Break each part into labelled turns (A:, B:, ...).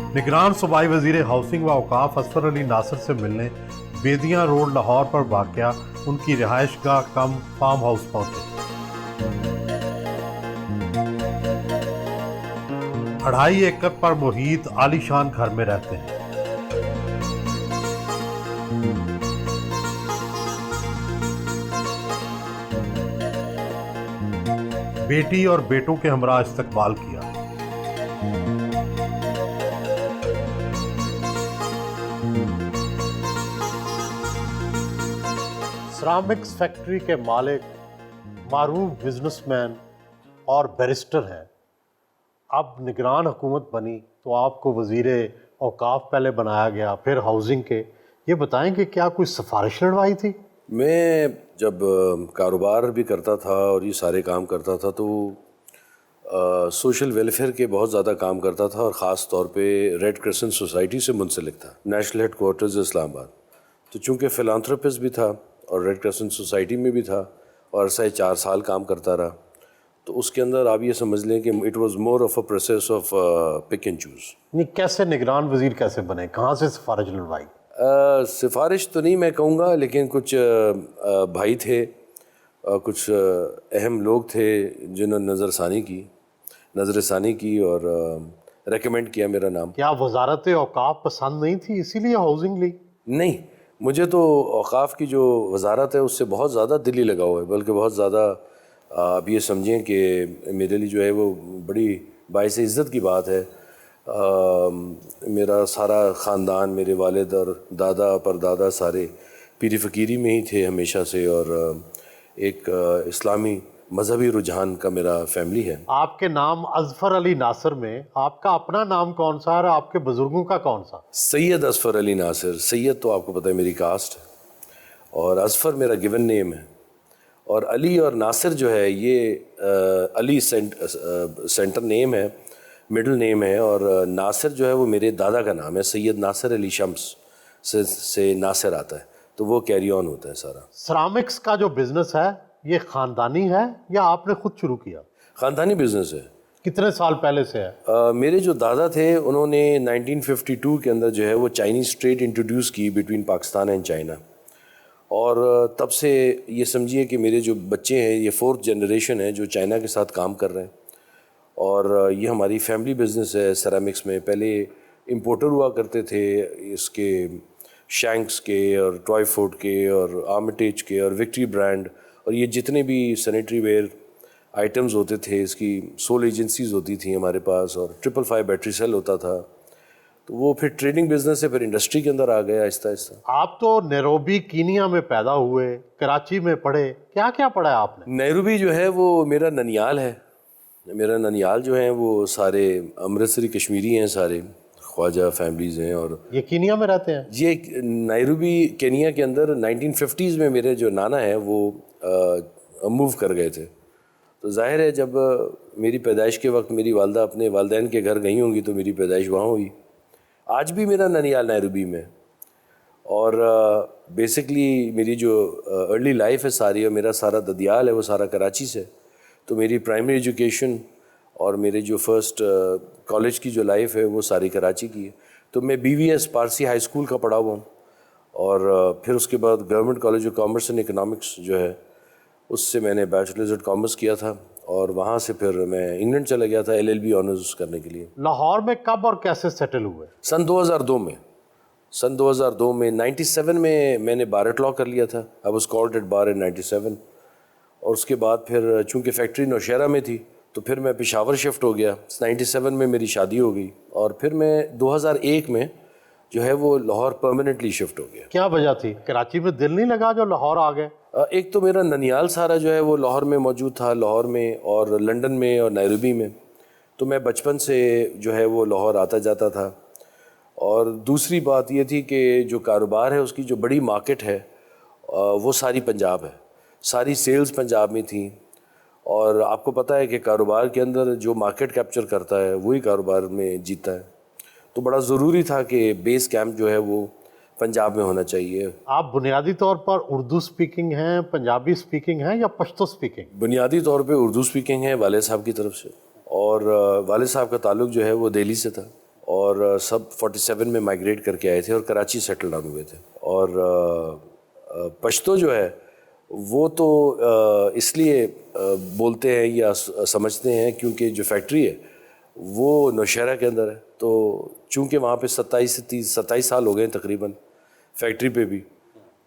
A: निगरान सूबाई वजीर हाउसिंग व औकाफ असफर अली नासिर से मिलने बेदियां रोड लाहौर पर वाक़या उनकी रिहाइश गाह कम फार्म हाउस पहुंचे। 2.5 एकड़ पर मुहीत आलीशान घर में रहते हैं। बेटी और बेटों के हमरा इस्तकबाल किया। सिरामिक्स फैक्ट्री के मालिक मारूफ बिजनेसमैन और बैरिस्टर हैं। अब निगरान हुकूमत बनी तो आपको वज़ीर औकाफ पहले बनाया गया, फिर हाउसिंग के। ये बताएं कि क्या कोई सिफारिश लड़वाई थी?
B: मैं जब कारोबार भी करता था और ये सारे काम करता था तो सोशल वेलफेयर के बहुत ज़्यादा काम करता था और ख़ास तौर पे रेड क्रिसेंट सोसाइटी से मुंसलिक था, नेशनल हेड क्वार्टर्स इस्लामाबाद। तो चूँकि फिलांथ्रोपिस्ट भी था और रेड क्रिसेंट सोसाइटी में भी था और अरसा 4 साल काम करता रहा, तो उसके अंदर आप ये समझ लें कि it was more of a process of pick and choose.
A: नहीं, कैसे निगरान वज़ीर कैसे बने, कहाँ से सिफारिश लड़वाई?
B: सिफारिश तो नहीं मैं कहूँगा, लेकिन कुछ भाई थे, कुछ अहम लोग थे जिन्होंने नज़रसानी की और रेकमेंड किया मेरा नाम।
A: क्या वजारत औकाफ पसंद नहीं थी इसीलिए हाउसिंग ली?
B: नहीं, मुझे तो औकाफ की जो वजारत है उससे बहुत ज़्यादा दिली लगाव है, बल्कि बहुत ज़्यादा आप ये समझें कि मेरे लिए जो है वो बड़ी बाइस इज़्ज़त की बात है। मेरा सारा ख़ानदान, मेरे वालिद और दादा परदादा सारे पीरी फ़कीरी में ही थे हमेशा से, और एक इस्लामी मजहबी रुझान का मेरा फैमिली है।
A: आपके नाम अजफर अली नासिर में आपका अपना नाम कौन सा है और आपके बुजुर्गों का कौन सा?
B: सैयद अजफर अली नासिर। सैयद तो आपको पता है मेरी कास्ट है, और अजफर मेरा गिवन नेम है, और अली और नासिर जो है ये अली सेंटर नेम है, मिडिल नेम है, और नासिर जो है वो मेरे दादा का नाम है। सैयद नासिर अली शम्स से नासिर आता है, तो वो कैरी ऑन होता है सारा।
A: सिरामिक्स का जो बिजनेस है ये खानदानी है या आपने खुद शुरू किया?
B: ख़ानदानी बिजनेस है।
A: कितने साल पहले से है?
B: मेरे जो दादा थे उन्होंने 1952 के अंदर जो है वो चाइनीज़ ट्रेड इंट्रोड्यूस की बिटवीन पाकिस्तान एंड चाइना, और तब से ये समझिए कि मेरे जो बच्चे हैं ये 4th जनरेशन है जो चाइना के साथ काम कर रहे हैं, और ये हमारी फैमिली बिजनेस है। सेरामिक्स में पहले इंपोर्टर हुआ करते थे इसके, शैंक्स के और टॉयफोर्ड के और आर्मिटेज के और विक्ट्री ब्रांड, और ये जितने भी सैनिटरी वेयर आइटम्स होते थे इसकी सोल एजेंसीज़ होती थी हमारे पास, और 555 बैटरी सेल होता था। तो वो फिर ट्रेडिंग बिजनेस से फिर इंडस्ट्री के अंदर आ गया आहिस्ता आहिस्ता।
A: आप तो नैरोबी कीनिया में पैदा हुए, कराची में पढ़े, क्या क्या पढ़ा है आपने?
B: नैरोबी जो है वो मेरा ननियाल है। मेरा ननियाल जो है वो सारे अमृतसरी कश्मीरी हैं, सारे ख्वाजा फैमिलीज़ हैं, और
A: ये कीनिया में रहते हैं?
B: ये नैरोबी केनिया के अंदर 1950s में मेरे जो नाना है वो मूव कर गए थे। तो जाहिर है जब मेरी पैदाइश के वक्त मेरी वालदा अपने वालदैन के घर गई होंगी तो मेरी पैदाइश वहाँ हुई। आज भी मेरा ननियाल नैरोबी में, और बेसिकली मेरी जो अर्ली लाइफ है सारी, और मेरा सारा ददियाल है वो सारा कराची से। तो मेरी प्राइमरी एजुकेशन और मेरे जो फर्स्ट कॉलेज की जो लाइफ है वो सारी कराची की है। तो मैं BVS पारसी हाई स्कूल का पढ़ा हुआ हूँ, और फिर उसके बाद government college of commerce and economics जो है उससे मैंने बैचलर्स ऑफ कॉमर्स किया था, और वहाँ से फिर मैं इंग्लैंड चला गया था LLB ऑनर्स करने के लिए।
A: लाहौर में कब और कैसे सेटल हुए?
B: सन 2002 में। सन 2002 में 97 में मैंने बार एट लॉ कर लिया था। आई वाज कॉल्ड एट बार इन 97, और उसके बाद फिर चूँकि फैक्ट्री नौशहरा में थी तो फिर मैं पेशावर शिफ्ट हो गया। 97 में मेरी शादी हो गई, और फिर मैं 2001 में जो है वो लाहौर परमानेंटली शिफ्ट हो गया।
A: क्या वजह थी? कराची में दिल नहीं लगा जो लाहौर आ गए?
B: एक तो मेरा ननियाल सारा जो है वो लाहौर में मौजूद था, लाहौर में और लंदन में और नैरोबी में, तो मैं बचपन से जो है वो लाहौर आता जाता था। और दूसरी बात ये थी कि जो कारोबार है उसकी जो बड़ी मार्केट है वो सारी पंजाब है, सारी सेल्स पंजाब में थी, और आपको पता है कि कारोबार के अंदर जो मार्केट कैप्चर करता है वही कारोबार में जीता है। तो बड़ा ज़रूरी था कि बेस कैंप जो है वो पंजाब में होना चाहिए।
A: आप बुनियादी तौर पर उर्दू स्पीकिंग हैं, पंजाबी स्पीकिंग हैं या पश्तो स्पीकिंग?
B: बुनियादी तौर पे उर्दू स्पीकिंग है वाले साहब की तरफ से, और वाले साहब का ताल्लुक़ जो है वो दिल्ली से था, اور سب 47 میں مائیگریٹ کر کے آئے تھے اور کراچی سیٹل ڈاؤن ہوئے تھے. اور پشتو جو ہے وہ تو اس لیے بولتے ہیں یا سمجھتے ہیں کیونکہ جو فیکٹری ہے وہ نوشہرہ کے اندر ہے. تو چونکہ وہاں پہ 27 سال ہو گئے ہیں تقریباً فیکٹری پہ بھی,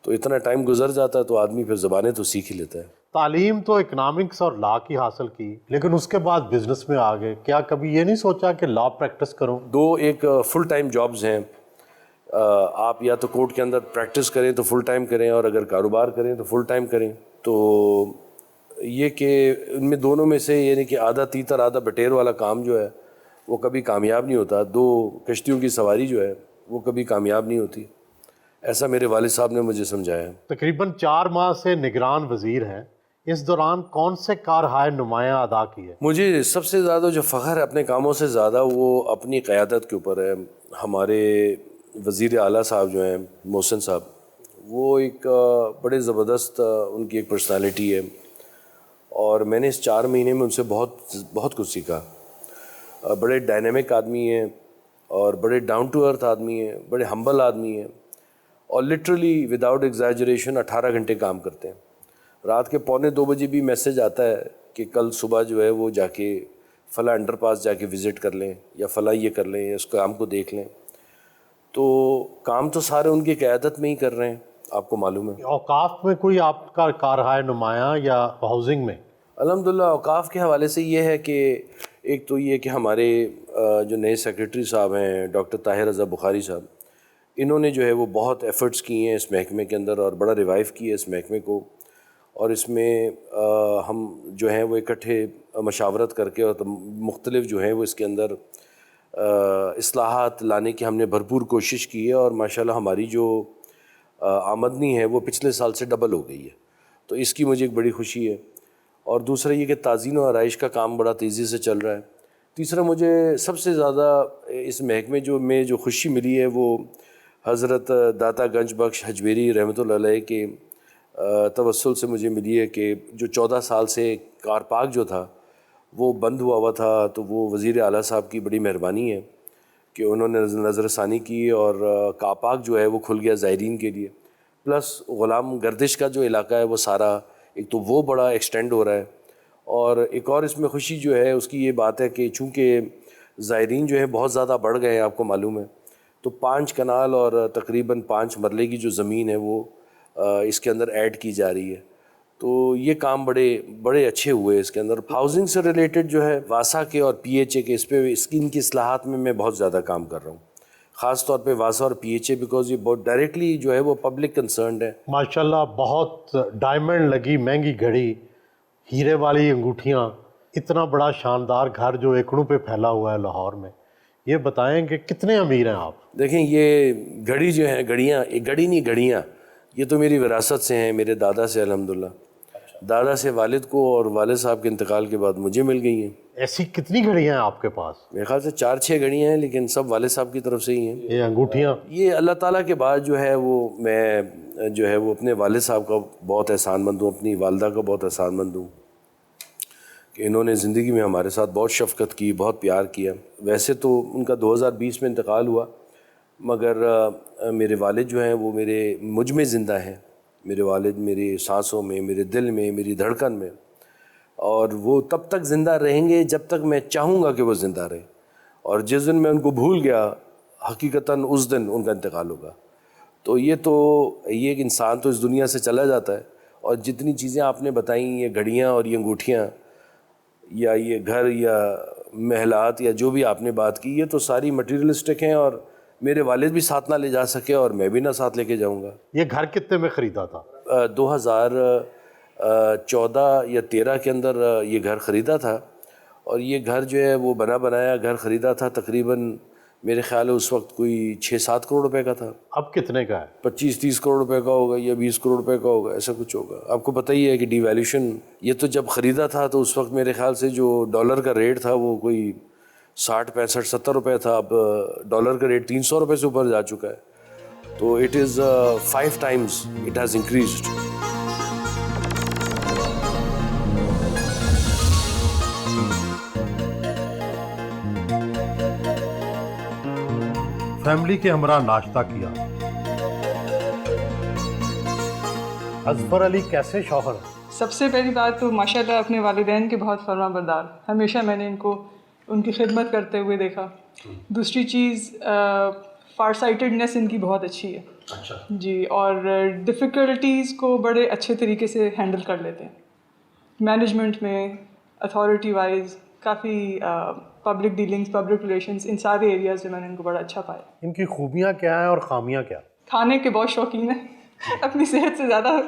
B: تو اتنا ٹائم گزر جاتا ہے تو آدمی پھر زبانیں تو سیکھ ہی لیتا ہے.
A: تعلیم تو اکنامکس اور لا کی حاصل کی, لیکن اس کے بعد بزنس میں آ گئے. کیا کبھی یہ نہیں سوچا کہ لا پریکٹس کروں؟
B: دو ایک فل ٹائم جابز ہیں. آپ یا تو کورٹ کے اندر پریکٹس کریں تو فل ٹائم کریں, اور اگر کاروبار کریں تو فل ٹائم کریں. تو یہ کہ ان میں دونوں میں سے یعنی کہ آدھا تیتر آدھا بٹیر والا کام جو ہے وہ کبھی کامیاب نہیں ہوتا. دو کشتیوں کی سواری جو ہے وہ کبھی کامیاب نہیں ہوتی. ایسا میرے والد صاحب نے مجھے سمجھایا.
A: تقریباً 4 ماہ سے نگران وزیر ہیں. اس دوران کون سے کارہائے نمایاں ادا کیے؟
B: مجھے سب سے زیادہ جو فخر ہے اپنے کاموں سے زیادہ وہ اپنی قیادت کے اوپر ہے. ہمارے وزیر اعلیٰ صاحب جو ہیں محسن صاحب, وہ ایک بڑے زبردست ان کی ایک پرسنالٹی ہے, اور میں نے اس 4 مہینے میں ان سے بہت کچھ سیکھا. بڑے ڈائنامک آدمی ہیں اور بڑے ڈاؤن ٹو ارتھ آدمی ہیں, بڑے ہمبل آدمی ہیں, اور لٹرلی وداؤٹ ایگزیجریشن 18 گھنٹے کام کرتے ہیں. رات کے 1:45 بجے بھی میسج آتا ہے کہ کل صبح جو ہے وہ جا کے فلاں انڈر پاس جا کے وزٹ کر لیں, یا فلاں یہ کر لیں, یا اس کام کو دیکھ لیں. تو کام تو سارے ان کی قیادت میں ہی کر رہے ہیں, آپ کو معلوم ہے.
A: اوقاف میں کوئی آپ کا کارہائے نمایاں یا ہاؤسنگ میں؟
B: الحمدللہ اوقاف کے حوالے سے یہ ہے کہ ایک تو یہ کہ ہمارے جو نئے سیکریٹری صاحب ہیں ڈاکٹر طاہر رضا بخاری صاحب, انہوں نے جو ہے وہ بہت ایفرٹس کی ہیں اس محکمے کے اندر, اور بڑا ریوائیو کیا ہے اس محکمے کو. اور اس میں ہم جو ہیں وہ اکٹھے مشاورت کر کے اور مختلف جو ہیں وہ اس کے اندر اصلاحات لانے کی ہم نے بھرپور کوشش کی ہے. اور ماشاءاللہ ہماری جو آمدنی ہے وہ پچھلے سال سے ڈبل ہو گئی ہے, تو اس کی مجھے ایک بڑی خوشی ہے. اور دوسرا یہ کہ تعزین و آرائش کا کام بڑا تیزی سے چل رہا ہے. تیسرا مجھے سب سے زیادہ اس محکمے میں جو خوشی ملی ہے وہ حضرت داتا گنج بخش حجویری رحمۃ اللہ علیہ کے توسل سے مجھے ملی ہے کہ جو 14 سال سے کار پارک جو تھا وہ بند ہوا تھا, تو وہ وزیر اعلیٰ صاحب کی بڑی مہربانی ہے کہ انہوں نے نظر ثانی کی, اور کار پارک جو ہے وہ کھل گیا زائرین کے لیے. پلس غلام گردش کا جو علاقہ ہے وہ سارا ایک تو وہ بڑا ایکسٹینڈ ہو رہا ہے. اور ایک اور اس میں خوشی جو ہے اس کی یہ بات ہے کہ چونکہ زائرین جو ہے بہت زیادہ بڑھ گئے ہیں, آپ کو معلوم ہے, تو 5 کنال اور تقریباً 5 مرلے کی جو زمین ہے وہ اس کے اندر ایڈ کی جا رہی ہے. تو یہ کام بڑے اچھے ہوئے اس کے اندر. ہاؤسنگ سے ریلیٹڈ جو ہے واسا کے اور پی ایچ اے کے, اس پہ اسکیم کی اصلاحات میں بہت زیادہ کام کر رہا ہوں, خاص طور پہ واسا اور پی ایچ اے, بیکاز یہ بہت ڈائریکٹلی جو ہے وہ پبلک کنسرنڈ ہے.
A: ماشاءاللہ بہت ڈائمنڈ لگی مہنگی گھڑی, ہیرے والی انگوٹھیاں, اتنا بڑا شاندار گھر جو ایکڑوں پہ پھیلا ہوا ہے لاہور میں. یہ بتائیں کہ کتنے امیر ہیں آپ؟
B: دیکھیں یہ گھڑی جو ہے, گھڑیاں, یہ گھڑی نہیں گھڑیاں, یہ تو میری وراثت سے ہیں, میرے دادا سے الحمدللہ. دادا سے والد کو, اور والد صاحب کے انتقال کے بعد مجھے مل گئی ہیں.
A: ایسی کتنی گھڑیاں ہیں آپ کے پاس؟
B: میرے خیال سے 4-6 گھڑیاں ہیں, لیکن سب والد صاحب کی طرف سے ہی ہیں.
A: یہ انگوٹھیاں
B: یہ اللہ تعالیٰ کے بعد جو ہے وہ میں جو ہے وہ اپنے والد صاحب کا بہت احسان مند ہوں, اپنی والدہ کا بہت احسان مند ہوں کہ انہوں نے زندگی میں ہمارے ساتھ بہت شفقت کی, بہت پیار کیا. ویسے تو ان کا 2020 میں انتقال ہوا, مگر میرے والد جو ہیں وہ مجھ میں زندہ ہیں. میرے والد میری سانسوں میں, میرے دل میں, میری دھڑکن میں, اور وہ تب تک زندہ رہیں گے جب تک میں چاہوں گا کہ وہ زندہ رہیں. اور جس دن میں ان کو بھول گیا حقیقتاً اس دن ان کا انتقال ہوگا. تو یہ ایک انسان تو اس دنیا سے چلا جاتا ہے. اور جتنی چیزیں آپ نے بتائیں, یہ گھڑیاں اور یہ انگوٹھیاں یا یہ گھر یا محلات یا جو بھی آپ نے بات کی, یہ تو ساری مٹیریلسٹک ہیں, اور میرے والد بھی ساتھ نہ لے جا سکے اور میں بھی نہ ساتھ لے کے جاؤں گا.
A: یہ گھر کتنے میں خریدا تھا؟
B: 2014 یا 13 کے اندر یہ گھر خریدا تھا, اور یہ گھر جو ہے وہ بنا بنایا گھر خریدا تھا. تقریباً میرے خیال ہے اس وقت کوئی 6-7 کروڑ روپے کا تھا.
A: اب کتنے کا ہے؟
B: 25-30 کروڑ روپے کا ہوگا یا 20 کروڑ روپے کا ہوگا, ایسا کچھ ہوگا. آپ کو پتہ ہی ہے کہ ڈی ویلیوشن, یہ تو جب خریدا تھا تو اس وقت میرے خیال سے جو ڈالر کا ریٹ تھا وہ کوئی 60-65-70 روپے تھا. اب ڈالر کا ریٹ 300 روپے سے اوپر جا چکا ہے. تو it is 5 times it has increased.
A: Family के हमरा नाश्ता किया। अजफर अली कैसे शौहर हैं?
C: सबसे पहली बात तो माशाल्लाह अपने वालिदैन के बहुत फरमाबरदार, हमेशा मैंने इनको उनकी खिदमत करते हुए देखा। दूसरी चीज़ फार साइटेडनेस इनकी बहुत अच्छी है।
A: अच्छा
C: जी, और डिफ़िकल्टीज़ को बड़े अच्छे तरीके से हैंडल कर लेते हैं। मैनेजमेंट में अथॉरिटी वाइज काफ़ी पब्लिक डीलिंग्स, पब्लिक रिलेशंस, इन सारे एरियाज़ में मैंने इनको बड़ा अच्छा पाया।
A: इनकी खूबियाँ क्या हैं और खामियाँ क्या?
C: खाने के बहुत शौकीन हैं अपनी सेहत से ज़्यादा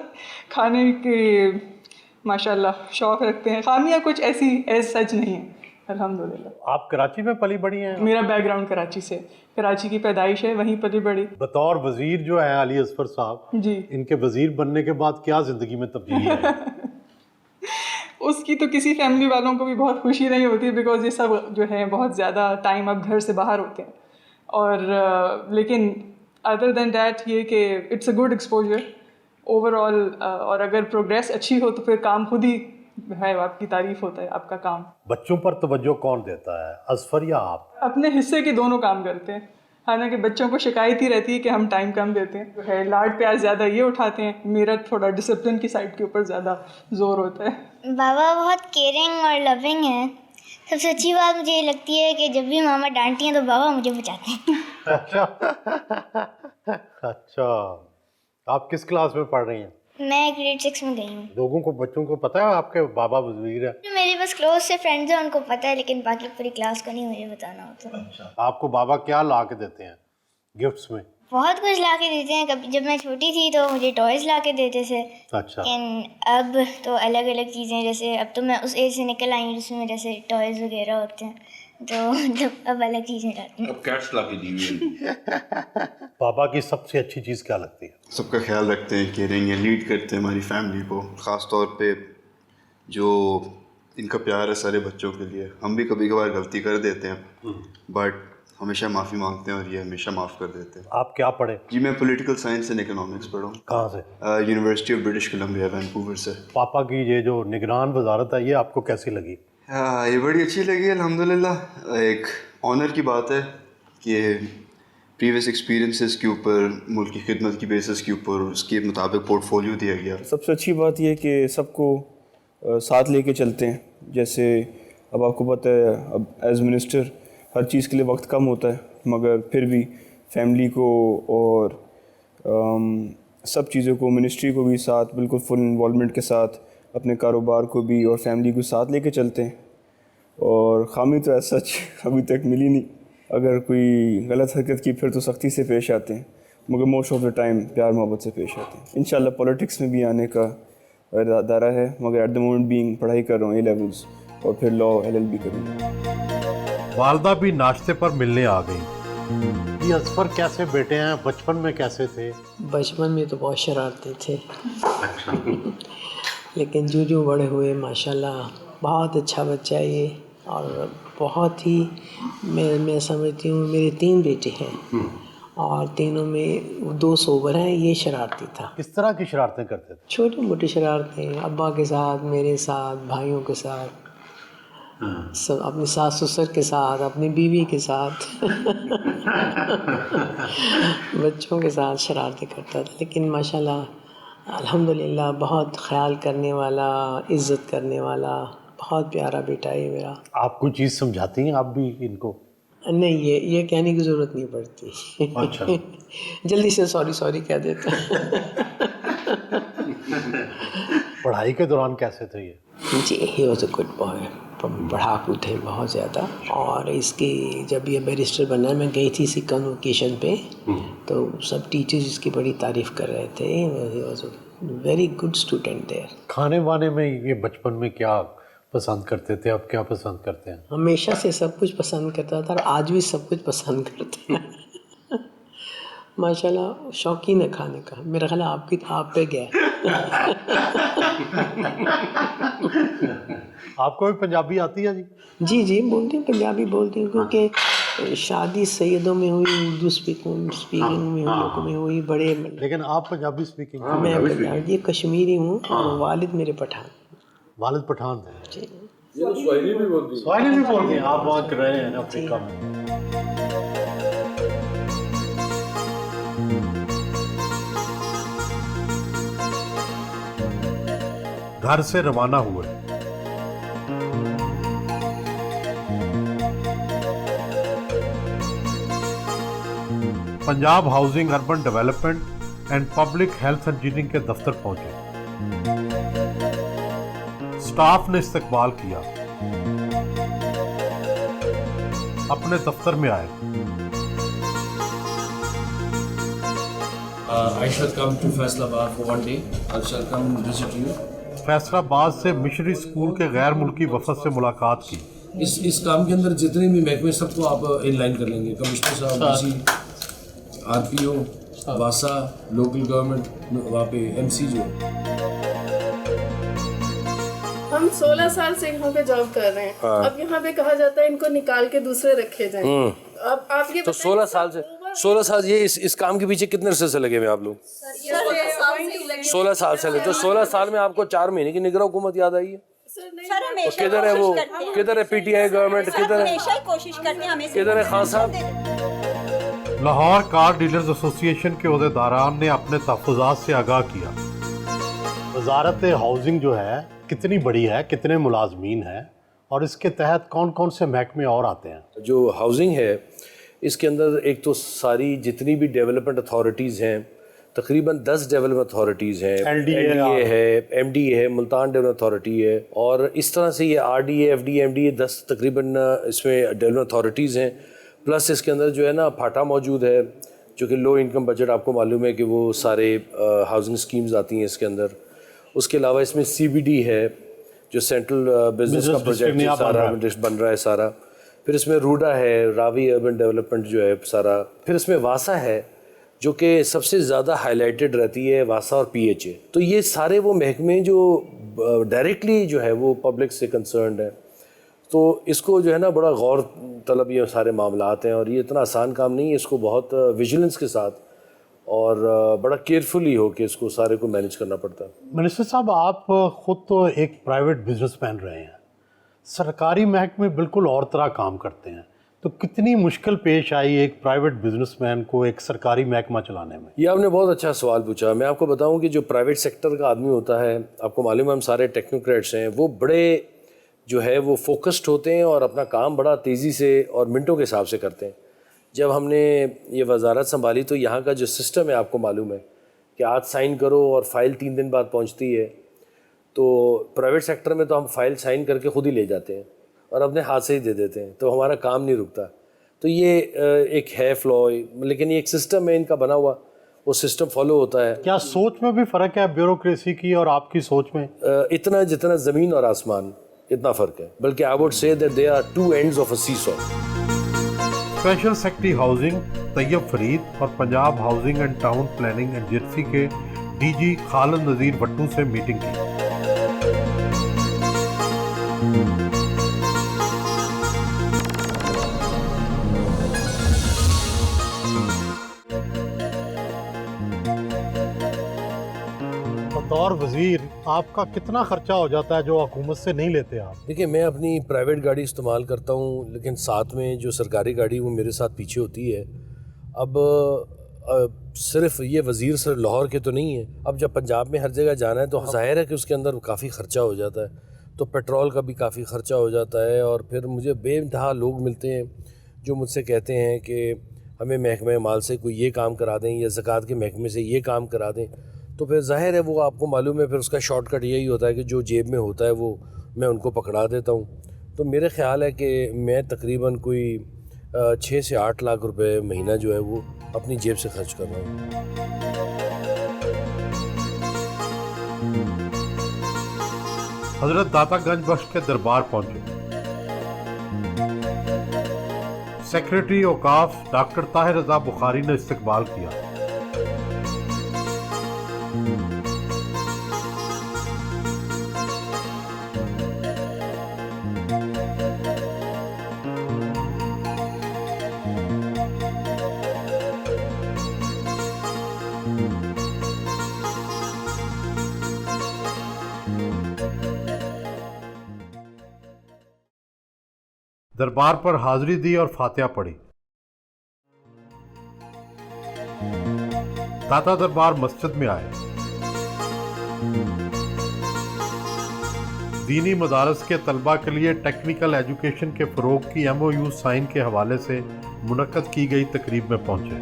C: खाने के माशाल्लाह शौक़ रखते हैं। खामियाँ कुछ ऐसी एज सच नहीं है, अल्हम्दुलिल्लाह।
A: आप कराची में पली बड़ी हैं?
C: मेरा बैकग्राउंड कराची से, कराची की पैदाइश है, वहीं पली बड़ी।
A: बतौर वज़ीर जो है अली असफर साहब,
C: जी,
A: इनके वज़ीर बनने के बाद क्या ज़िंदगी में तब्दीली है?
C: उसकी तो किसी फैमिली वालों को भी बहुत खुशी नहीं होती, बिकॉज ये सब जो है बहुत ज़्यादा टाइम अब घर से बाहर होते हैं। और लेकिन अदर देन डैट ये कि it's a good exposure overall, और अगर प्रोग्रेस अच्छी हो तो फिर काम खुद ही है, आपकी तारीफ होता है आपका काम।
A: बच्चों पर तवज्जो कौन देता है, असफर या आप?
C: अपने हिस्से के दोनों काम करते हैं। हालांकि बच्चों को शिकायत ही रहती है कि हम टाइम कम देते हैं, जो है लाड प्यार ज़्यादा ये उठाते हैं, मेरा थोड़ा डिसिप्लिन की साइड के ऊपर ज़्यादा जोर होता है।
D: बाबा बहुत केयरिंग और लविंग हैं। सबसे अच्छी बात मुझे ये लगती है कि जब भी मामा डांटती हैं तो बाबा मुझे बचाते हैं।
A: अच्छा, आप किस क्लास में पढ़ रही हैं?
D: मैं ग्रेड 6 में गई हूँ।
A: लोगों को, बच्चों को पता है आपके बाबा वज़ीर है?
D: जो मेरे बस क्लोज से फ्रेंड्स हैं उनको पता है, लेकिन बाकी पूरी क्लास को नहीं मुझे बताना होता।
A: अच्छा, आपको बाबा क्या ला के देते हैं गिफ्ट्स में?
D: बहुत कुछ ला के देते हैं। कभी जब मैं छोटी थी तो मुझे टॉयज़ ला के देते थे,
A: अच्छा,
D: लेकिन अब तो अलग अलग चीज़ें, जैसे अब तो मैं उस एज से निकल आई हूँ जिसमें जैसे टॉयज़ वगैरह होते हैं, तो मतलब अब अलग चीज़ें लाती हैं।
B: अब कैट्स ला के दी हुई है।
A: बाबा की सबसे अच्छी चीज़ क्या लगती है?
E: सबका ख्याल रखते हैं, केयरिंग है, लीड करते हैं हमारी फैमिली को। ख़ास तौर पे जो इनका प्यार है सारे बच्चों के लिए। हम भी कभी कभार गलती कर देते हैं, बट हमेशा माफ़ी मांगते हैं और ये हमेशा माफ़ कर देते हैं।
A: आप क्या पढ़े?
E: जी, मैं पॉलिटिकल साइंस एंड इकोनॉमिक्स पढ़ा हूँ।
A: कहाँ से?
E: University of British Columbia, Vancouver से।
A: पापा की ये जो निगरान वजारत है, ये आपको कैसी लगी?
E: हाँ, ये बड़ी अच्छी लगी अल्हम्दुलिल्लाह। एक ऑनर की बात है कि प्रीवियस एक्सपीरियंसेस के ऊपर, मुल्क की खिदमत की बेसिस के ऊपर उसके मुताबिक पोर्टफोलियो दिया गया।
F: सबसे अच्छी बात यह कि सबको साथ लेके चलते हैं। जैसे अब आपको पता है, अब एज मिनिस्टर हर चीज़ के लिए वक्त कम होता है, मगर फिर भी फैमिली को और सब चीज़ों को, मिनिस्ट्री को भी साथ, बिल्कुल फुल इन्वॉल्वमेंट के साथ, अपने कारोबार को भी और फैमिली को साथ लेके चलते हैं। और खामी तो ऐसा अभी तक मिली नहीं। अगर कोई गलत हरकत की फिर तो सख्ती से पेश आते हैं, मगर मोस्ट ऑफ द टाइम प्यार मोहब्बत से पेश आते हैं। इंशाल्लाह पॉलिटिक्स में भी आने का इरादा है, मगर एट द मोमेंट बीइंग पढ़ाई कर रहा हूँ A-levels, और फिर लॉ LLB करूँगा।
A: वालदा भी नाश्ते पर मिलने आ गई। ये असफर कैसे बेटे हैं, बचपन में कैसे थे?
G: बचपन में तो बहुत शरारते थे, लेकिन जो बड़े हुए माशाल्लाह बहुत अच्छा बच्चा है ये। और बहुत ही मैं समझती हूँ, मेरे 3 बेटे हैं और तीनों में 2 सोबर हैं, ये शरारती था।
A: किस तरह की शरारतें करते थे?
G: छोटी मोटी शरारतें, अब्बा के साथ, मेरे साथ, भाइयों के साथ, सब, अपनी सास ससुर के साथ, अपनी बीवी के साथ बच्चों के साथ शरारतें करता था। लेकिन माशाल्लाह अल्हम्दुलिल्लाह बहुत ख्याल करने वाला, इज़्ज़त करने वाला, बहुत प्यारा बेटा है मेरा।
A: आप कोई चीज़ समझाती हैं आप भी इनको?
G: नहीं, ये कहने की ज़रूरत नहीं पड़ती।
A: अच्छा।
G: जल्दी से सॉरी कह देता।
A: पढ़ाई के दौरान कैसे थे ये?
G: जी, he was a good boy. पढ़ाकू थे बहुत ज़्यादा। और इसकी जब ये बैरिस्टर बना, मैं गई थी इसकी कन्वोकेशन पे, तो सब टीचर्स इसकी बड़ी तारीफ़ कर रहे थे। He was a very good student there.
A: खाने वाने में ये बचपन में क्या पसंद करते थे, अब क्या पसंद करते हैं?
G: हमेशा से सब कुछ पसंद करता था और आज भी सब कुछ पसंद करते हैं। माशाल्लाह शौकीन है खाने का। मेरा ख्याल आप पे गया।
A: आपको भी पंजाबी आती है जी?
G: जी बोलती हूँ, पंजाबी बोलती हूँ, क्योंकि शादी सैयदों में हुई, उर्दू स्पीकिंग में हुई, लोगों में हुई, बड़े।
A: लेकिन आप पंजाबी स्पीकिंग?
G: मैं पंजाबी कश्मीरी हूँ और वालिद मेरे पठान।
A: वालिद पठान थे?
G: जी।
B: स्वाहिली भी बोलती
A: स्वाहिली भी बोलती हैं? आप वहाँ रहे हैं ना अफ्रीका में। घर से रवाना हुए। Punjab housing urban development and public health engineering के दफ्तर पहुंचे। स्टाफ ने इस्तकबाल किया, अपने दफ्तर में आए।
B: I shall come to Faisalabad for one day. I shall come visit you.
A: Faisalabad से मिशनरी स्कूल के गैर मुल्की वफद से मुलाकात की।
B: इस काम के अंदर जितने भी महकमे सबको आप इनलाइन कर लेंगे, कमिश्नर साहब, डीसी, आरपीओ, वासा, लोकल गवर्नमेंट, वहाँ पे एमसी जो
H: हम 16 साल से यहाँ पे जॉब कर रहे हैं। अब यहाँ पे कहा जाता है इनको निकाल के दूसरे रखे जाएं। अब आप ये
B: तो 16 साल ये इस काम के पीछे कितने अरसे से लगे हुए आप लोग? 16 साल से लगे। तो 16 साल में आपको 4 महीने की निगरान हुकूमत याद आई है? किधर है वो? किधर है पीटीआई गवर्नमेंट? किधर है? किधर है खान साहब?
A: लाहौर कार डीलर्स एसोसिएशन के ओहदेदारान ने अपने तहफ़्फ़ुज़ात से आगाह किया। वजारत हाउसिंग जो है कितनी बड़ी है, कितने मुलाजमीन हैं और इसके तहत कौन कौन से महकमे और आते हैं?
B: जो हाउसिंग है इसके अंदर एक तो सारी जितनी भी डेवलपमेंट अथॉरिटीज़ हैं, तकरीबन 10 डेवलपमेंट अथॉरिटीज़ हैं। LDA है, MDA है, मुल्तान डेवलपमेंट अथॉरिटी है, और इस तरह से ये RDA, FDA, MDA 10 तकरीबन इसमें डेवलपमेंट अथॉरिटीज़ हैं। प्लस इसके अंदर जो है ना फाटा मौजूद है, जो कि लो इनकम बजट, आपको मालूम है कि वो सारे हाउसिंग स्कीम्स आती हैं इसके अंदर। उसके अलावा इसमें CBD है जो सेंट्रल बिजनेस का प्रोजेक्ट सारा बन रहा है सारा। फिर इसमें रूडा है, रावी अर्बन डेवलपमेंट जो है सारा। फिर इसमें वासा है जो कि सबसे ज़्यादा हाईलाइटेड रहती है, वासा और PHA। तो ये सारे वो महकमे जो डायरेक्टली जो है वो पब्लिक से कंसर्न्ड है। तो इसको जो है ना बड़ा गौर तलब ये सारे मामलात हैं, और ये इतना आसान काम नहीं है। इसको बहुत विजिलेंस के साथ और बड़ा केयरफुली हो के इसको सारे को मैनेज करना पड़ता है।
A: मिनिस्टर साहब, आप ख़ुद तो एक प्राइवेट बिजनेसमैन रहे हैं, सरकारी महकमे बिल्कुल और तरह काम करते हैं, तो कितनी मुश्किल पेश आई एक प्राइवेट बिजनेसमैन को एक सरकारी महकमा चलाने में?
B: ये आपने बहुत अच्छा सवाल पूछा। मैं आपको बताऊं कि जो प्राइवेट सेक्टर का आदमी होता है, आपको मालूम है हम सारे टेक्नोक्रेट्स हैं, वो बड़े जो है वो फोकस्ड होते हैं और अपना काम बड़ा तेज़ी से और मिनटों के हिसाब से करते हैं। जब हमने ये वजारत संभाली तो यहाँ का जो सिस्टम है आपको मालूम है कि आज साइन करो और फाइल 3 दिन बाद पहुँचती है। तो प्राइवेट सेक्टर में तो हम फाइल साइन करके ख़ुद ही ले जाते हैं और अपने हाथ से ही दे देते हैं, तो हमारा काम नहीं रुकता। तो ये एक है फ्लॉ, लेकिन ये एक सिस्टम है इनका बना हुआ, वो सिस्टम फॉलो होता है।
A: क्या सोच में भी फ़र्क है ब्यूरोक्रेसी की और आपकी सोच में?
B: इतना जितना ज़मीन और आसमान इतना फ़र्क है, बल्कि I would say that they are 2 ends of a seesaw.
A: Special secretary housing Tayyab Farid और Punjab housing and town planning agency के DG खालिद नज़ीर भट्टू से मीटिंग की। बतौर वज़ीर आपका कितना ख़र्चा हो जाता है जो हुकूमत से नहीं लेते आप?
B: देखिए, मैं अपनी प्राइवेट गाड़ी इस्तेमाल करता हूँ, लेकिन साथ में जो सरकारी गाड़ी वो मेरे साथ पीछे होती है। अब सिर्फ ये वज़ीर सर लाहौर के तो नहीं है, अब जब पंजाब में हर जगह जाना है तो ज़ाहिर है कि उसके अंदर काफ़ी ख़र्चा हो जाता है। तो पेट्रोल का भी काफ़ी ख़र्चा हो जाता है, और फिर मुझे बेइंतहा लोग मिलते हैं जो मुझसे कहते हैं कि हमें महकमे माल से कोई ये काम करा दें या ज़कात के महकमे से ये काम करा दें। तो फिर ज़ाहिर है वो आपको मालूम है, फिर उसका शॉर्टकट यही होता है कि जो जेब में होता है वो मैं उनको पकड़ा देता हूँ। तो मेरे ख़्याल है कि मैं तकरीबन कोई 6 से 8 लाख रुपए महीना जो है वो अपनी जेब से खर्च कर रहा हूँ।
A: हज़रत दाता गंज बख्श के दरबार पहुंचे। सेक्रेटरी औकाफ डॉक्टर ताहिर रज़ा बुखारी ने इस्तकबाल किया। दरबार पर हाजिरी दी और फातिहा पढ़ी। दाता दरबार मस्जिद में आए। دینی مدارس کے طلبہ کے لیے ٹیکنیکل ایجوکیشن کے فروغ کی MOU سائن کے حوالے سے منعقد کی گئی تقریب میں پہنچے۔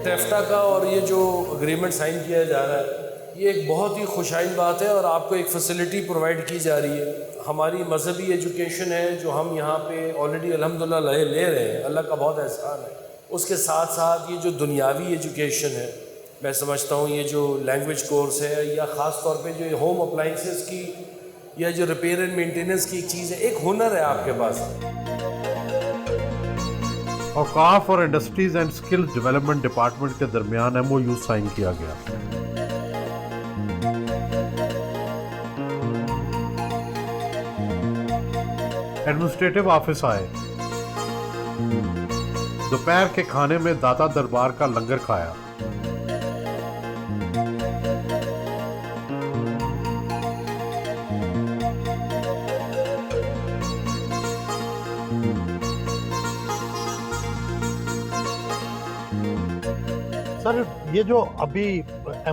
B: ٹیفٹا کا اور یہ جو اگریمنٹ سائن کیا جا رہا ہے یہ ایک بہت ہی خوشائن بات ہے، اور آپ کو ایک فیسلٹی پرووائڈ کی جا رہی ہے۔ ہماری مذہبی ایجوکیشن ہے جو ہم یہاں پہ آلریڈی الحمدللہ لے رہے ہیں، اللہ کا بہت احسان ہے۔ اس کے ساتھ ساتھ یہ جو دنیاوی ایجوکیشن ہے، میں سمجھتا ہوں یہ جو لینگویج کورس ہے، یا خاص طور پہ جو ہوم اپلائنسز کی یا جو ریپیئر اینڈ مینٹیننس کی ایک چیز ہے، ایک ہنر ہے آپ کے پاس۔
A: اوقاف اور industries and skills development department کے درمیان MOU سائن کیا گیا۔ ایڈمنسٹریٹو آفس آئے، دوپہر کے کھانے میں داتا دربار کا لنگر کھایا۔ سر یہ جو ابھی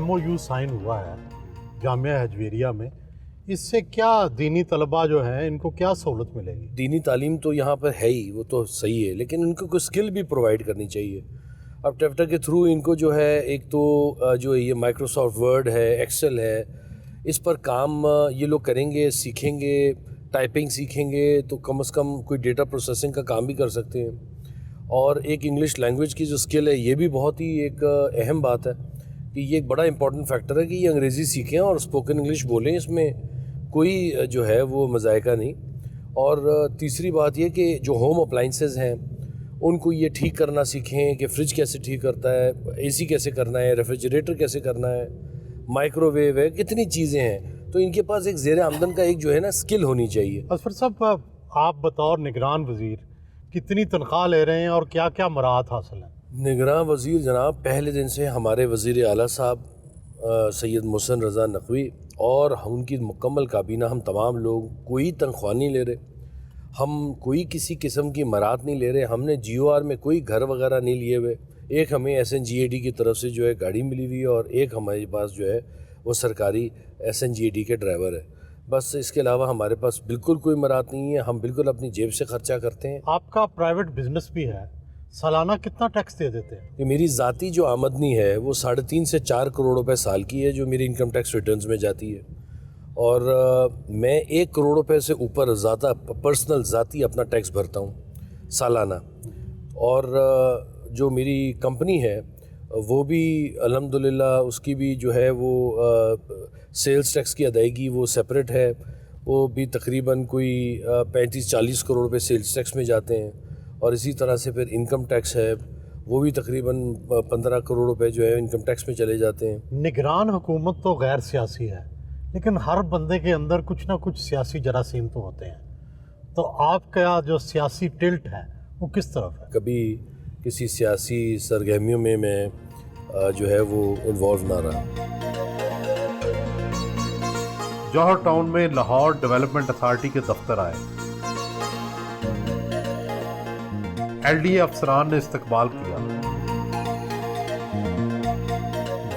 A: MOU سائن ہوا ہے جامعہ حجویریہ میں، اس سے کیا دینی طلباء جو ہیں ان کو کیا سہولت ملے گی؟
B: دینی تعلیم تو یہاں پر ہے ہی، وہ تو صحیح ہے، لیکن ان کو کوئی اسکل بھی پرووائڈ کرنی چاہیے۔ اب ٹیفٹا کے تھرو ان کو جو ہے ایک تو جو یہ مائکروسافٹ ورڈ ہے، ایکسل ہے، اس پر کام یہ لوگ کریں گے، سیکھیں گے، ٹائپنگ سیکھیں گے تو کم از کم کوئی ڈیٹا پروسیسنگ کا کام بھی کر سکتے ہیں۔ اور ایک انگلش لینگویج کی جو اسکل ہے یہ بھی بہت ہی ایک اہم بات ہے کہ یہ ایک بڑا امپورٹنٹ فیکٹر ہے کہ یہ انگریزی سیکھیں اور اسپوکن انگلش بولیں، اس میں کوئی جو ہے وہ مذائقہ نہیں۔ اور تیسری بات یہ کہ جو ہوم اپلائنسز ہیں ان کو یہ ٹھیک کرنا سیکھیں کہ فریج کیسے ٹھیک کرتا ہے، AC کیسے کرنا ہے، ریفریجریٹر کیسے کرنا ہے، مائکرو ویو ہے، کتنی چیزیں ہیں، تو ان کے پاس ایک زیر آمدن کا ایک جو ہے نا اسکل ہونی چاہیے۔
A: اسفر صاحب، آپ بطور نگران وزیر کتنی تنخواہ لے رہے ہیں اور کیا کیا مراحت حاصل ہیں؟
B: نگراں وزیر جناب پہلے دن سے ہمارے وزیر اعلیٰ صاحب سید محسن رضا نقوی اور ان کی مکمل کابینہ، ہم تمام لوگ کوئی تنخواہ نہیں لے رہے، ہم کوئی کسی قسم کی مراحت نہیں لے رہے، ہم نے GOR میں کوئی گھر وغیرہ نہیں لیے ہوئے، ایک ہمیں SNGAD کی طرف سے جو ہے گاڑی ملی ہوئی ہے اور ایک ہمارے پاس جو ہے وہ سرکاری SNGAD کے ڈرائیور ہے، بس اس کے علاوہ ہمارے پاس بالکل کوئی مراحت نہیں ہے، ہم بالکل اپنی جیب سے خرچہ کرتے ہیں۔
A: آپ کا پرائیویٹ بزنس بھی ہے، سالانہ کتنا ٹیکس دے دیتے ہیں؟
B: کہ میری ذاتی جو آمدنی ہے وہ 3.5 سے 4 کروڑ روپے سال کی ہے جو میری انکم ٹیکس ریٹرنز میں جاتی ہے، اور میں 1 کروڑ روپے سے اوپر پرسنل ذاتی اپنا ٹیکس بھرتا ہوں سالانہ۔ اور جو میری کمپنی ہے وہ بھی الحمدللہ اس کی بھی جو ہے وہ سیلز ٹیکس کی ادائیگی وہ سیپریٹ ہے، وہ بھی تقریباً کوئی 35-40 کروڑ روپے سیلز ٹیکس میں جاتے ہیں، اور اسی طرح سے پھر انکم ٹیکس ہے وہ بھی تقریباً 15 کروڑ روپے جو ہے انکم ٹیکس میں چلے جاتے ہیں۔
A: نگران حکومت تو غیر سیاسی ہے، لیکن ہر بندے کے اندر کچھ نہ کچھ سیاسی جراثیم تو ہوتے ہیں، تو آپ کا جو سیاسی ٹلٹ ہے وہ کس طرف ہے؟
B: کبھی کسی سیاسی سرگرمیوں میں جو ہے وہ انوالو نہ رہا۔
A: جوہر ٹاؤن میں لاہور ڈیولپمنٹ اتھارٹی کے دفتر آئے، LDA افسران نے استقبال کیا،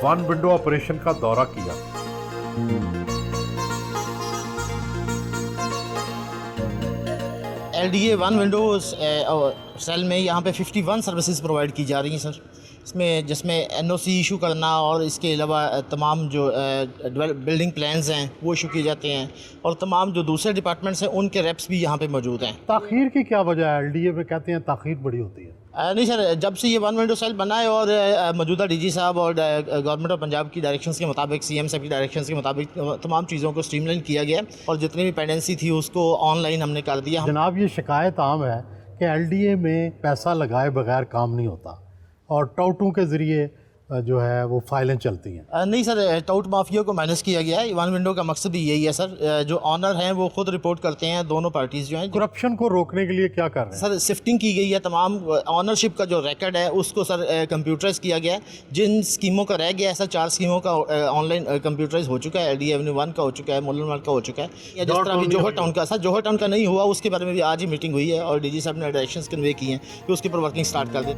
A: ون ونڈو آپریشن کا دورہ کیا۔
I: LDA ون ونڈو سیل میں یہاں پہ 51 سروسز پرووائڈ کی جا رہی ہیں سر، جس میں NOC ایشو کرنا اور اس کے علاوہ تمام جو بلڈنگ پلانز ہیں وہ ایشو کیے جاتے ہیں، اور تمام جو دوسرے ڈپارٹمنٹس ہیں ان کے ریپس بھی یہاں پہ موجود ہیں۔
A: تاخیر کی کیا وجہ ہے؟ LDA میں کہتے ہیں تاخیر بڑی ہوتی ہے۔
I: نہیں سر، جب سے یہ ون ونڈو سیل بنا ہے اور موجودہ DG صاحب اور گورنمنٹ آف پنجاب کی ڈائریکشنز کے مطابق، CM صاحب کی ڈائریکشنز کے مطابق تمام چیزوں کو اسٹریم لائن کیا گیا، اور جتنی بھی پینڈنسی تھی اس کو آن لائن ہم نے کر دیا۔
A: جناب یہ شکایت عام ہے کہ LDA میں پیسہ لگائے بغیر کام نہیں ہوتا، اور ٹاؤٹوں کے ذریعے जो है वो फाइलें चलती हैं?
I: नहीं सर, टाउट माफिया को मैनेज किया गया है। वन विंडो का मकसद भी यही है सर। जो ऑनर हैं वो खुद रिपोर्ट करते हैं, दोनों पार्टीज़ जो हैं।
A: करप्शन को रोकने के लिए क्या कर रहे हैं?
I: सर शिफ्टिंग की गई है, तमाम ऑनरशिप का जो रिकॉर्ड है उसको सर कंप्यूटराइज किया गया है। जिन स्कीमों का रह गया है सर, 4 स्कीमों का ऑनलाइन कंप्यूटराइज हो चुका है। डी एवेन्यू 1 का हो चुका है, मुल्लनवाल का हो चुका है। या जिस तरह अभी जौहर टाउन का, सर जौहर टाउन का नहीं हुआ, उसके बारे में भी आज ही मीटिंग हुई है और DG साहब ने डायरेक्शंस कन्वे किए हैं कि उसके ऊपर वर्किंग स्टार्ट कर दें।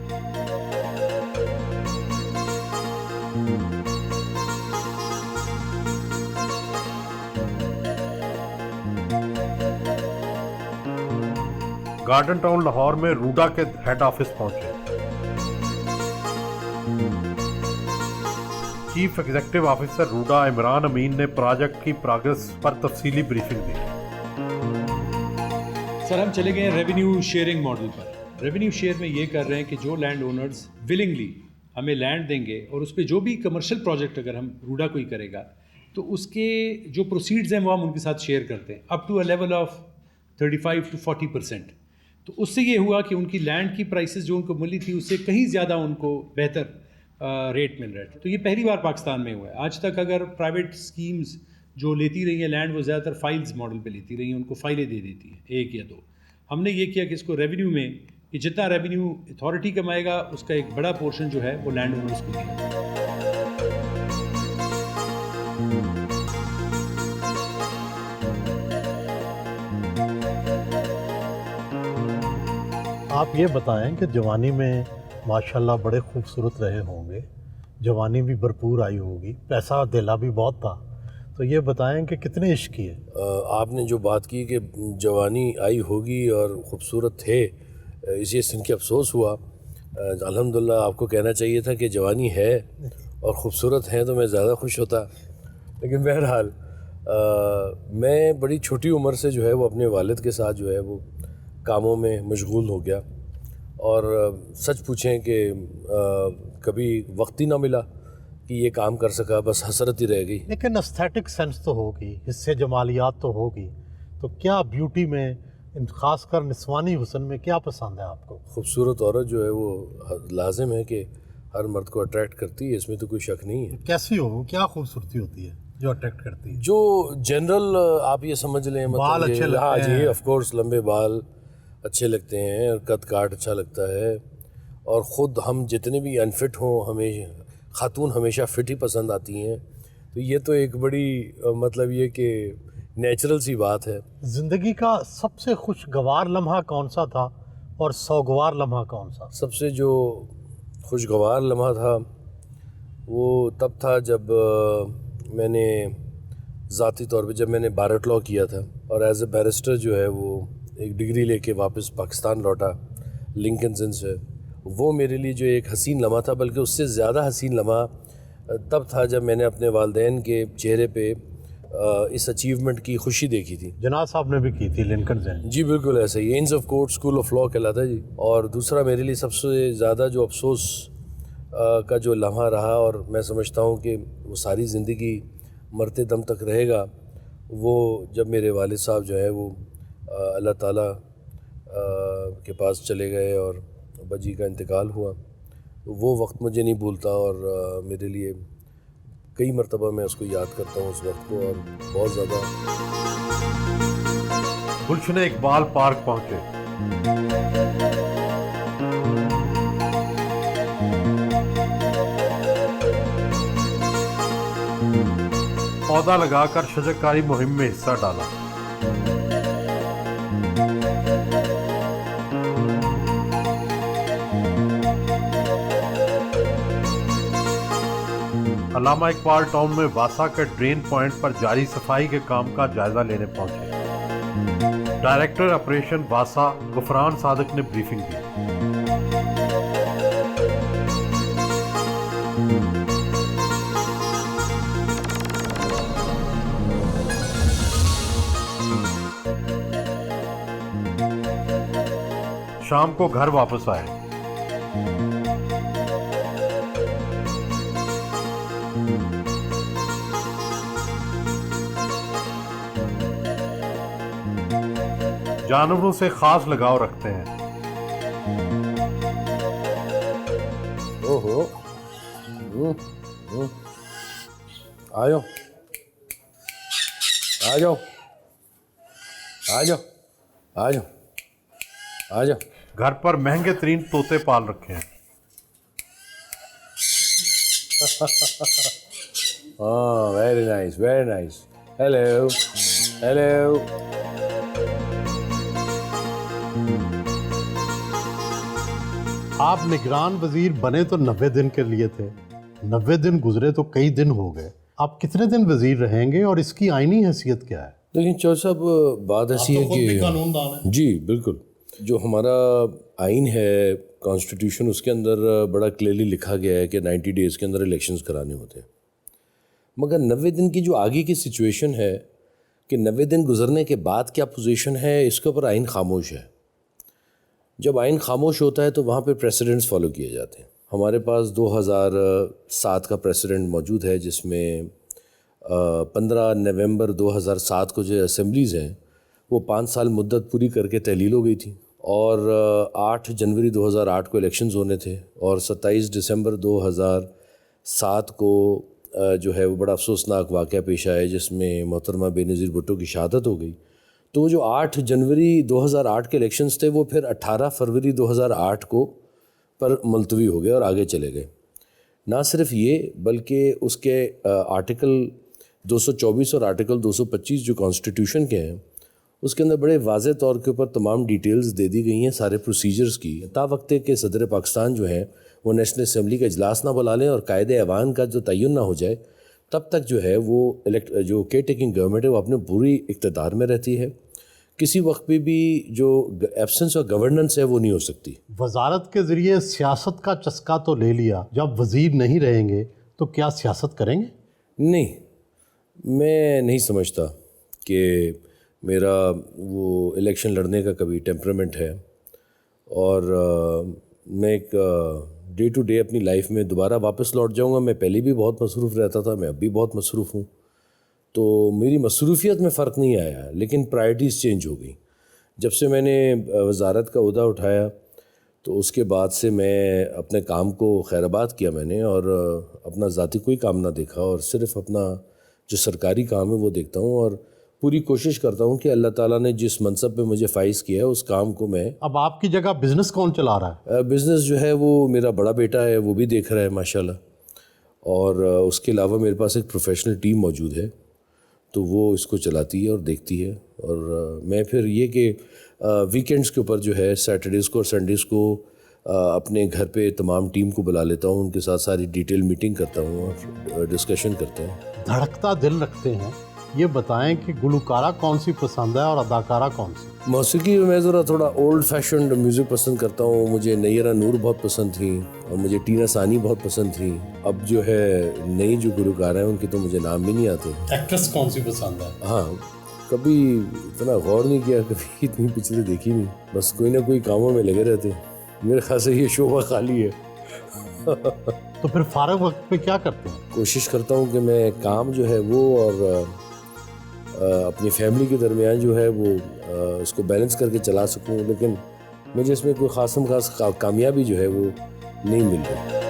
A: गार्डन टाउन लाहौर में रूडा के हेड ऑफिस पहुंचे। Chief executive officer RUDA Imran अमीन ने प्रोजेक्ट की प्रोग्रेस पर तफसीली ब्रीफिंग दी।
J: सर हम चले गए हैं रेवेन्यू शेयरिंग मॉडल पर। रेवेन्यू शेयर में ये कर रहे हैं कि जो लैंड ओनर्स विलिंगली हमें लैंड देंगे और उस पर जो भी कमर्शियल प्रोजेक्ट अगर हम रूडा कोई करेगा तो उसके जो प्रोसीड्स हैं वो हम उनके साथ शेयर करते हैं up to a level of 35 to 40%। तो उससे ये हुआ कि उनकी लैंड की प्राइसेस जो उनको मिली थी उससे कहीं ज़्यादा उनको बेहतर रेट मिल रहा है। तो ये पहली बार पाकिस्तान में हुआ है। आज तक अगर प्राइवेट स्कीम्स जो लेती रही हैं लैंड, वो ज़्यादातर फाइल्स मॉडल पे लेती रही हैं, उनको फाइलें दे देती हैं 1 या 2। हमने ये किया कि इसको रेवेन्यू में कि जितना रेवेन्यू अथॉरिटी कमाएगा उसका एक बड़ा पोर्शन जो है वो लैंड ओनर्स को दिया।
A: आप ये बताएं कि जवानी में माशाल्लाह बड़े खूबसूरत रहे होंगे, जवानी भी भरपूर आई होगी, पैसा दिला भी बहुत था, तो ये बताएं कि कितने इश्क किए?
B: आपने जो बात की कि जवानी आई होगी और ख़ूबसूरत थे, इसे सुन के अफसोस हुआ। अल्हम्दुलिल्लाह आपको कहना चाहिए था कि जवानी है और ख़ूबसूरत हैं तो मैं ज़्यादा खुश होता। लेकिन बहरहाल मैं बड़ी छोटी उम्र से जो है वो अपने वालिद के साथ जो है वो कामों में मशगूल हो गया और सच पूछें कि कभी वक्त ही ना मिला कि ये काम कर सका, बस हसरत ही रह गई।
A: लेकिन एस्थेटिक सेंस तो होगी, हिस्से जमालियात तो होगी, तो क्या ब्यूटी में, ख़ासकर निस्वानी हुस्न में क्या पसंद है आपको?
B: खूबसूरत औरत जो है वो लाजिम है कि हर मर्द को अट्रैक्ट करती है, इसमें तो कोई शक नहीं है।
A: कैसी हो, क्या खूबसूरती होती है जो अट्रैक्ट करती है?
B: जो जनरल आप ये समझ लें,
A: बाल अच्छे लगते हैं।
B: हाँ जी, ऑफ कोर्स लंबे बाल अच्छे लगते हैं और कद काट अच्छा लगता है। और ख़ुद हम जितने भी अनफिट हों, हमें ख़ातून हमेशा फिट ही पसंद आती हैं। तो ये तो एक बड़ी मतलब ये कि नेचुरल सी बात है।
A: ज़िंदगी का सबसे खुशगवार लम्हा कौन सा था और सोगवार लम्हा कौन सा?
B: सबसे जो खुशगवार लम्हा था वो तब था जब मैंने ज़ाती तौर पे जब मैंने बारट लॉ किया था और एज ए बैरिस्टर जो है वो एक डिग्री लेके वापस पाकिस्तान लौटा लिंकन से। वो मेरे लिए जो एक हसीन लम्हा था, बल्कि उससे ज़्यादा हसीन लम्हा तब था जब मैंने अपने वालिदैन के चेहरे पे इस अचीवमेंट की खुशी देखी थी।
A: जनाब साहब ने भी की थी लिंकन से।
B: जी बिल्कुल ऐसा ही, इंस of court school of law कहलाता है जी। और दूसरा मेरे लिए सबसे ज़्यादा जो अफसोस का जो लम्हा रहा, और मैं समझता हूँ कि वो सारी ज़िंदगी मरते दम तक रहेगा, वो जब मेरे वालिद साहब जो है वो अल्लाह ताला के पास चले गए और अब्बा जी का इंतकाल हुआ। तो वो वक्त मुझे नहीं भूलता और मेरे लिए कई मरतबा मैं उसको याद करता हूँ उस वक्त को, और बहुत ज़्यादा।
A: गुलशन इकबाल पार्क पहुँचे। पौधा लगाकर शजरकारी मुहिम में हिस्सा डाला। अल्लामा इकबाल टाउन में वासा के ड्रेन पॉइंट पर जारी सफाई के काम का जायजा लेने पहुंचे। डायरेक्टर ऑपरेशन वासा गुफरान सादिक ने ब्रीफिंग दी। शाम को घर वापस आए। जानवरों से खास लगाव रखते हैं।
B: ओहो आ जाओ आ जाओ आ जाओ आ जाओ आ जाओ.
A: घर पर महंगे तरीन तोते पाल रखे हैं.
B: Oh, very nice, very nice. Hello, hello.
A: आप निगरान वजीर बने तो 90 दिन के लिए थे, 90 दिन गुजरे तो कई दिन हो गए. आप कितने दिन वजीर रहेंगे और इसकी आईनी हैसियत क्या है?
B: लेकिन चौधरी साहब बात ऐसी है कि
A: कानूनदान है.
B: जी बिल्कुल, जो हमारा आइन है कॉन्स्टिट्यूशन, उसके अंदर बड़ा क्लियरली लिखा गया है कि 90 डेज़ के अंदर इलेक्शंस कराने होते हैं. मगर 90 दिन की जो आगे की सिचुएशन है कि 90 दिन गुजरने के बाद क्या पोजीशन है, इसके ऊपर आइन खामोश है. जब आइन खामोश होता है तो वहाँ पे प्रेसिडेंट्स फॉलो किए जाते हैं. हमारे पास 2007 का प्रेसिडेंट मौजूद है, जिसमें 15 नवंबर 2007 को जो असेंबलीज़ हैं वो 5 साल मुद्दत पूरी करके तहलील हो गई थी, और 8 जनवरी 2008 को इलेक्शंस होने थे, और 27 दिसंबर 2007 को जो है वो बड़ा अफसोसनाक वाक़या पेश आया जिसमें मोहतरमा बेनज़ीर भुट्टो की शहादत हो गई. तो जो 8 जनवरी 2008 के इलेक्शंस थे वो फिर 18 फरवरी 2008 को पर मुलतवी हो गए और आगे चले गए. ना सिर्फ ये बल्कि उसके आर्टिकल 224 और आर्टिकल 225 जो कॉन्स्टिट्यूशन के हैं उसके अंदर बड़े वाज़े तौर के ऊपर तमाम डिटेल्स दे दी गई हैं सारे प्रोसीजर्स की. तावक्ते के सदर पाकिस्तान जो हैं वो नेशनल असम्बली का इजलास ना बुला लें और कायदे ऐवान का जो तयन ना हो जाए, तब तक जो है वो जो केयर टेकिंग गवर्नमेंट है वो अपने पूरी इक़्तिदार में रहती है. किसी वक्त पे भी जो एब्सेंस ऑफ गवर्नेंस है वो नहीं हो सकती.
A: वजारत के ज़रिए सियासत का चस्का तो ले लिया, जब वज़ीर नहीं रहेंगे तो क्या सियासत करेंगे?
B: नहीं, मैं नहीं समझता कि मेरा वो इलेक्शन लड़ने का कभी टेम्परामेंट है, और मैं एक डे टू डे अपनी लाइफ में दोबारा वापस लौट जाऊंगा. मैं पहले भी बहुत मसरूफ़ रहता था, मैं अब भी बहुत मसरूफ़ हूँ, तो मेरी मसरूफियत में फ़र्क नहीं आया, लेकिन प्रायोरिटीज़ चेंज हो गई. जब से मैंने वजारत का ओहदा उठाया तो उसके बाद से मैं अपने काम को खैराबाद किया मैंने, और अपना ज़ाती कोई काम ना देखा, और सिर्फ़ अपना जो सरकारी काम है वो देखता हूँ, और पूरी कोशिश करता हूँ कि अल्लाह ताला ने जिस मनसब पे मुझे फ़ाइज़ किया है उस काम को मैं.
A: अब आपकी जगह बिज़नेस कौन चला रहा है?
B: बिज़नेस जो है वो मेरा बड़ा बेटा है, वो भी देख रहा है माशाल्लाह, और उसके अलावा मेरे पास एक प्रोफेशनल टीम मौजूद है, तो वो इसको चलाती है और देखती है. और मैं फिर ये कि वीकेंड्स के ऊपर जो है सैटरडेज़ को और संडेज़ को अपने घर पे तमाम टीम को बुला लेता हूँ, उनके साथ सारी डिटेल मीटिंग करता हूँ और डिस्कशन करते हैं.
A: धड़कता दिल रखते हैं, ये बताएं कि गुलकारा कौन सी पसंद है और अदाकारा कौन सी?
B: मौसीकी में ज़रा थोड़ा ओल्ड फैशन म्यूज़िक पसंद करता हूँ. मुझे नैरा नूर बहुत पसंद थी, और मुझे टीना सानी बहुत पसंद थी. अब जो है नई जो गुलकारा हैं उनके तो मुझे नाम भी नहीं आते.
A: एक्ट्रेस कौन सी पसंद है?
B: हाँ, कभी इतना गौर नहीं किया, कभी इतनी पिक्चरें देखी नहीं, बस कोई ना कोई कामों में लगे रहते. मेरे ख्याल से ये शोभा खाली है.
A: तो फिर फारग वक्त पे क्या करते हैं?
B: कोशिश करता हूँ कि मैं काम जो है वो और अपनी फैमिली के दरमियान जो है वो इसको बैलेंस करके चला सकूँ, लेकिन मुझे इसमें कोई ख़ास कामयाबी जो है वो नहीं मिल रही.